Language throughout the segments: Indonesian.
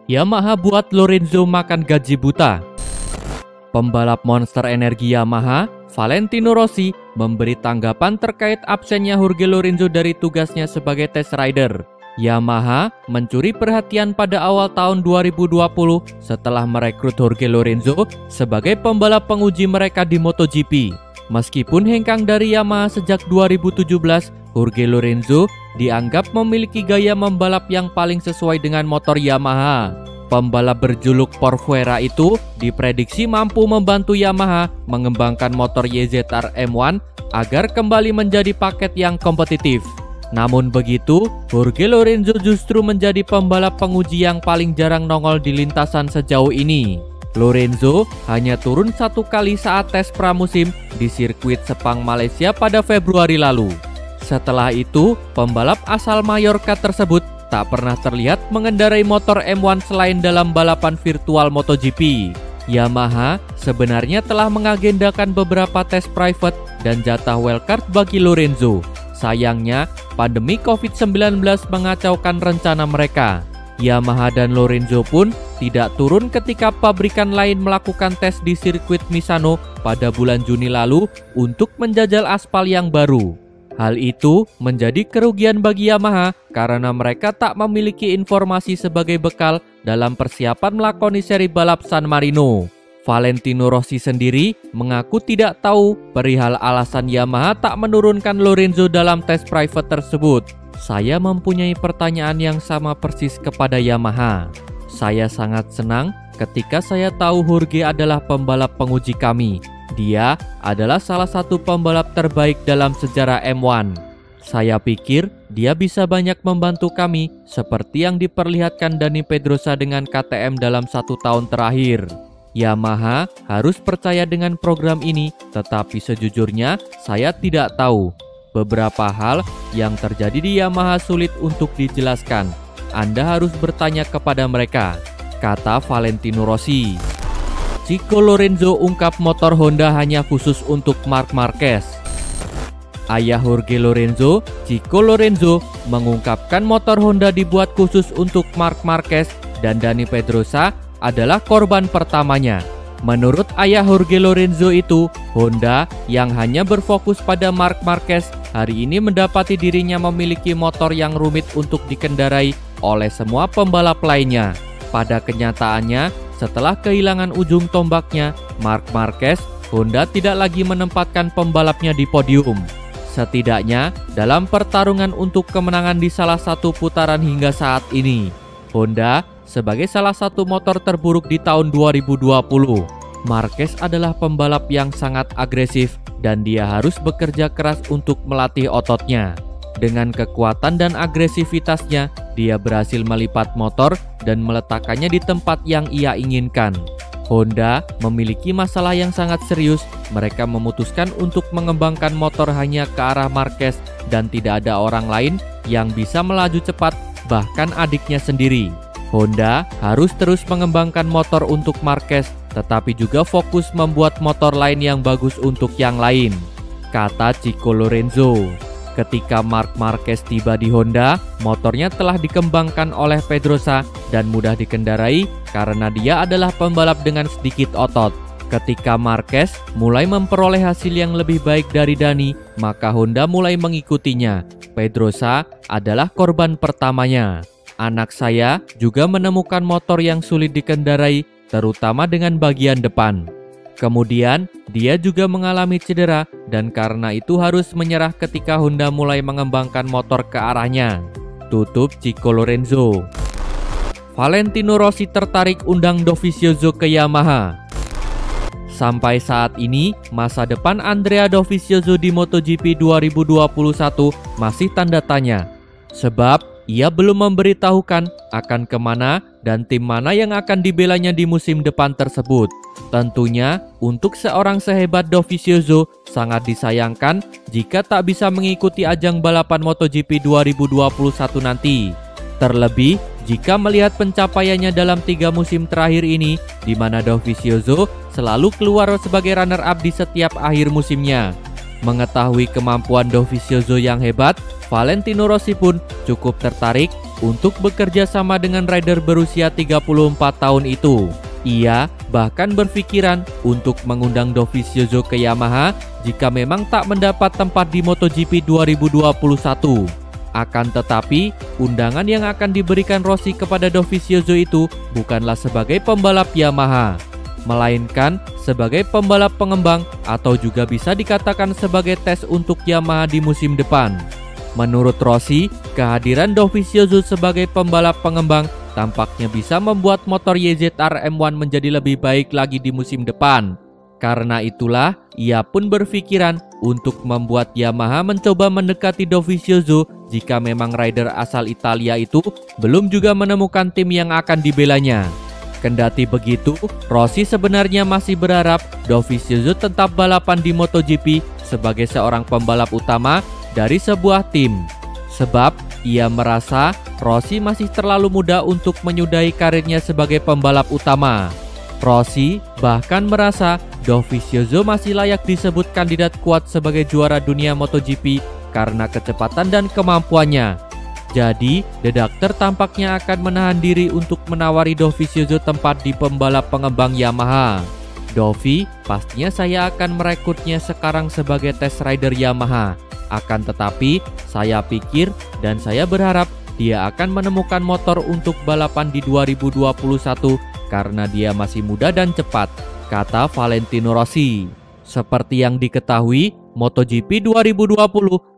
Yamaha buat Lorenzo makan gaji buta. Pembalap monster energi Yamaha, Valentino Rossi, memberi tanggapan terkait absennya Jorge Lorenzo dari tugasnya sebagai test rider. Yamaha mencuri perhatian pada awal tahun 2020 setelah merekrut Jorge Lorenzo sebagai pembalap penguji mereka di MotoGP. Meskipun hengkang dari Yamaha sejak 2017, Jorge Lorenzo dianggap memiliki gaya membalap yang paling sesuai dengan motor Yamaha. Pembalap berjuluk Porfuera itu diprediksi mampu membantu Yamaha mengembangkan motor YZR M1 agar kembali menjadi paket yang kompetitif. Namun begitu, Jorge Lorenzo justru menjadi pembalap penguji yang paling jarang nongol di lintasan sejauh ini. Lorenzo hanya turun satu kali saat tes pramusim di sirkuit Sepang Malaysia pada Februari lalu. Setelah itu, pembalap asal Mallorca tersebut tak pernah terlihat mengendarai motor M1 selain dalam balapan virtual MotoGP. Yamaha sebenarnya telah mengagendakan beberapa tes private dan jatah wildcard bagi Lorenzo. Sayangnya, pandemi COVID-19 mengacaukan rencana mereka. Yamaha dan Lorenzo pun tidak turun ketika pabrikan lain melakukan tes di sirkuit Misano pada bulan Juni lalu untuk menjajal aspal yang baru. Hal itu menjadi kerugian bagi Yamaha karena mereka tak memiliki informasi sebagai bekal dalam persiapan melakoni seri balap San Marino. Valentino Rossi sendiri mengaku tidak tahu perihal alasan Yamaha tak menurunkan Lorenzo dalam tes private tersebut. Saya mempunyai pertanyaan yang sama persis kepada Yamaha. Saya sangat senang ketika saya tahu Jorge adalah pembalap penguji kami. Dia adalah salah satu pembalap terbaik dalam sejarah M1. Saya pikir dia bisa banyak membantu kami seperti yang diperlihatkan Dani Pedrosa dengan KTM dalam 1 tahun terakhir. Yamaha harus percaya dengan program ini, tetapi sejujurnya saya tidak tahu. Beberapa hal yang terjadi di Yamaha sulit untuk dijelaskan. Anda harus bertanya kepada mereka, kata Valentino Rossi. Chico Lorenzo ungkap motor Honda hanya khusus untuk Marc Marquez. Ayah Jorge Lorenzo, Chico Lorenzo, mengungkapkan motor Honda dibuat khusus untuk Marc Marquez dan Dani Pedrosa adalah korban pertamanya. Menurut ayah Jorge Lorenzo itu, Honda yang hanya berfokus pada Marc Marquez hari ini mendapati dirinya memiliki motor yang rumit untuk dikendarai oleh semua pembalap lainnya. Pada kenyataannya, setelah kehilangan ujung tombaknya, Marc Marquez, Honda tidak lagi menempatkan pembalapnya di podium. Setidaknya dalam pertarungan untuk kemenangan di salah satu putaran hingga saat ini, Honda sebagai salah satu motor terburuk di tahun 2020. Marquez adalah pembalap yang sangat agresif dan dia harus bekerja keras untuk melatih ototnya. Dengan kekuatan dan agresivitasnya, dia berhasil melipat motor dan meletakkannya di tempat yang ia inginkan. Honda memiliki masalah yang sangat serius. Mereka memutuskan untuk mengembangkan motor hanya ke arah Marquez dan tidak ada orang lain yang bisa melaju cepat, bahkan adiknya sendiri. Honda harus terus mengembangkan motor untuk Marquez, tetapi juga fokus membuat motor lain yang bagus untuk yang lain, kata Chico Lorenzo. Ketika Marc Marquez tiba di Honda, motornya telah dikembangkan oleh Pedrosa dan mudah dikendarai karena dia adalah pembalap dengan sedikit otot. Ketika Marquez mulai memperoleh hasil yang lebih baik dari Dani, maka Honda mulai mengikutinya. Pedrosa adalah korban pertamanya. Anak saya juga menemukan motor yang sulit dikendarai, terutama dengan bagian depan. Kemudian, dia juga mengalami cedera dan karena itu harus menyerah ketika Honda mulai mengembangkan motor ke arahnya. Tutup Chico Lorenzo. Valentino Rossi tertarik undang Dovizioso ke Yamaha. Sampai saat ini, masa depan Andrea Dovizioso di MotoGP 2021 masih tanda tanya. Sebab, ia belum memberitahukan akan kemana dan tim mana yang akan dibelanya di musim depan tersebut. Tentunya, untuk seorang sehebat Dovizioso, sangat disayangkan jika tak bisa mengikuti ajang balapan MotoGP 2021 nanti. Terlebih, jika melihat pencapaiannya dalam 3 musim terakhir ini, di mana Dovizioso selalu keluar sebagai runner-up di setiap akhir musimnya. Mengetahui kemampuan Dovizioso yang hebat, Valentino Rossi pun cukup tertarik untuk bekerja sama dengan rider berusia 34 tahun itu. Ia bahkan berpikiran untuk mengundang Dovizioso ke Yamaha jika memang tak mendapat tempat di MotoGP 2021. Akan tetapi, undangan yang akan diberikan Rossi kepada Dovizioso itu bukanlah sebagai pembalap Yamaha, melainkan sebagai pembalap pengembang atau juga bisa dikatakan sebagai tes untuk Yamaha di musim depan. Menurut Rossi, kehadiran Dovizioso sebagai pembalap pengembang tampaknya bisa membuat motor YZR M1 menjadi lebih baik lagi di musim depan. Karena itulah, ia pun berpikiran untuk membuat Yamaha mencoba mendekati Dovizioso jika memang rider asal Italia itu belum juga menemukan tim yang akan dibelanya. Kendati begitu, Rossi sebenarnya masih berharap Dovizioso tetap balapan di MotoGP sebagai seorang pembalap utama dari sebuah tim. Sebab ia merasa Rossi masih terlalu muda untuk menyudahi karirnya sebagai pembalap utama. Rossi bahkan merasa Dovizioso masih layak disebut kandidat kuat sebagai juara dunia MotoGP karena kecepatan dan kemampuannya. Jadi, The Doctor tampaknya akan menahan diri untuk menawari Dovizioso tempat di pembalap pengembang Yamaha. Dovi, pastinya saya akan merekrutnya sekarang sebagai test rider Yamaha. Akan tetapi, saya pikir dan saya berharap dia akan menemukan motor untuk balapan di 2021 karena dia masih muda dan cepat, kata Valentino Rossi. Seperti yang diketahui, MotoGP 2020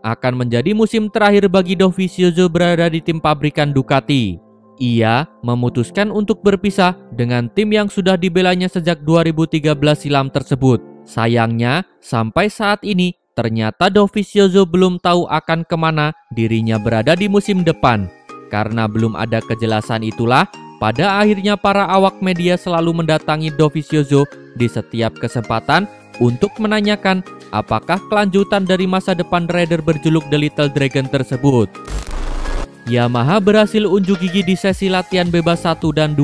akan menjadi musim terakhir bagi Dovizioso berada di tim pabrikan Ducati. Ia memutuskan untuk berpisah dengan tim yang sudah dibelanya sejak 2013 silam tersebut. Sayangnya, sampai saat ini ternyata Dovizioso belum tahu akan kemana dirinya berada di musim depan. Karena belum ada kejelasan itulah, pada akhirnya para awak media selalu mendatangi Dovizioso di setiap kesempatan untuk menanyakan apakah kelanjutan dari masa depan rider berjuluk The Little Dragon tersebut. Yamaha berhasil unjuk gigi di sesi latihan bebas 1 dan 2.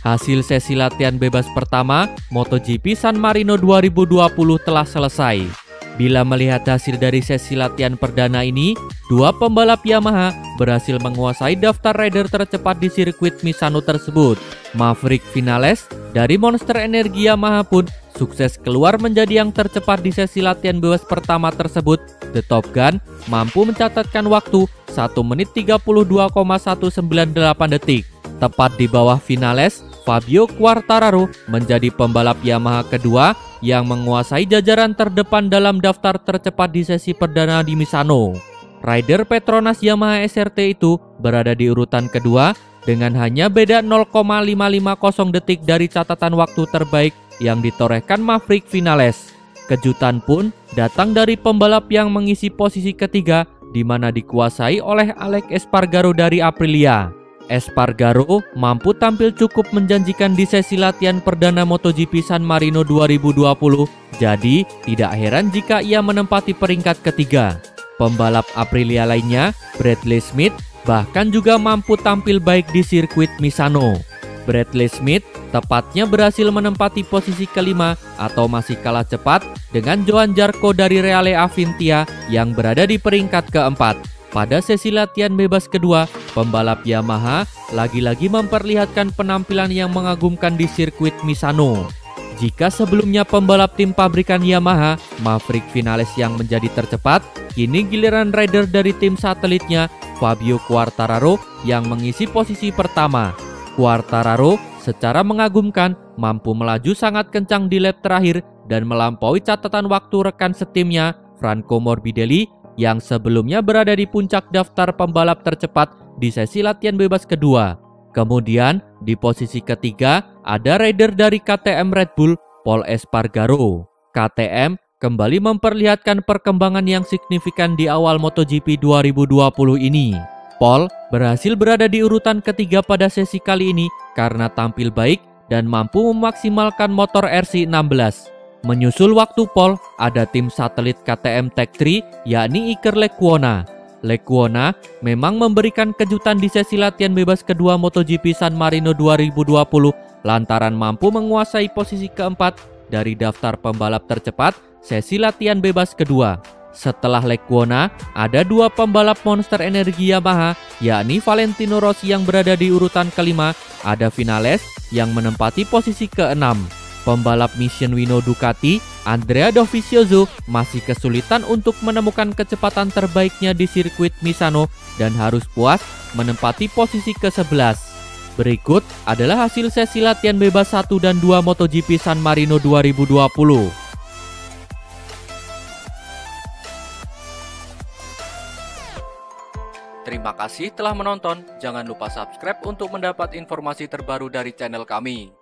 Hasil sesi latihan bebas pertama, MotoGP San Marino 2020 telah selesai. Bila melihat hasil dari sesi latihan perdana ini, dua pembalap Yamaha berhasil menguasai daftar rider tercepat di sirkuit Misano tersebut. Maverick Vinales dari Monster Energy Yamaha pun sukses keluar menjadi yang tercepat di sesi latihan bebas pertama tersebut. The Top Gun mampu mencatatkan waktu 1 menit 32,198 detik. Tepat di bawah Vinales, Fabio Quartararo menjadi pembalap Yamaha kedua yang menguasai jajaran terdepan dalam daftar tercepat di sesi perdana di Misano. Rider Petronas Yamaha SRT itu berada di urutan kedua dengan hanya beda 0,550 detik dari catatan waktu terbaik yang ditorehkan Maverick Vinales. Kejutan pun datang dari pembalap yang mengisi posisi ketiga, di mana dikuasai oleh Alex Espargaro dari Aprilia. Espargaro mampu tampil cukup menjanjikan di sesi latihan perdana MotoGP San Marino 2020, jadi tidak heran jika ia menempati peringkat ketiga. Pembalap Aprilia lainnya, Bradley Smith, bahkan juga mampu tampil baik di sirkuit Misano. Bradley Smith tepatnya berhasil menempati posisi kelima atau masih kalah cepat dengan Johan Zarco dari Reale Avintia yang berada di peringkat keempat. Pada sesi latihan bebas kedua, pembalap Yamaha lagi-lagi memperlihatkan penampilan yang mengagumkan di sirkuit Misano. Jika sebelumnya pembalap tim pabrikan Yamaha, Maverick Vinales yang menjadi tercepat, kini giliran rider dari tim satelitnya, Fabio Quartararo yang mengisi posisi pertama. Quartararo secara mengagumkan mampu melaju sangat kencang di lap terakhir dan melampaui catatan waktu rekan setimnya, Franco Morbidelli, yang sebelumnya berada di puncak daftar pembalap tercepat di sesi latihan bebas kedua. Kemudian di posisi ketiga ada rider dari KTM Red Bull, Pol Espargaro. KTM kembali memperlihatkan perkembangan yang signifikan di awal MotoGP 2020 ini. Pol berhasil berada di urutan ketiga pada sesi kali ini karena tampil baik dan mampu memaksimalkan motor RC16. Menyusul waktu Pol, ada tim satelit KTM Tech3 yakni Iker Lecuona. Lecuona memang memberikan kejutan di sesi latihan bebas kedua MotoGP San Marino 2020 lantaran mampu menguasai posisi keempat dari daftar pembalap tercepat sesi latihan bebas kedua. Setelah Lecuona, ada 2 pembalap Monster Energi Yamaha, yakni Valentino Rossi yang berada di urutan kelima, ada Vinales yang menempati posisi ke-6. Pembalap Mission Wino Ducati, Andrea Dovizioso, masih kesulitan untuk menemukan kecepatan terbaiknya di sirkuit Misano dan harus puas menempati posisi ke-11. Berikut adalah hasil sesi latihan bebas 1 dan 2 MotoGP San Marino 2020. Terima kasih telah menonton. Jangan lupa subscribe untuk mendapat informasi terbaru dari channel kami.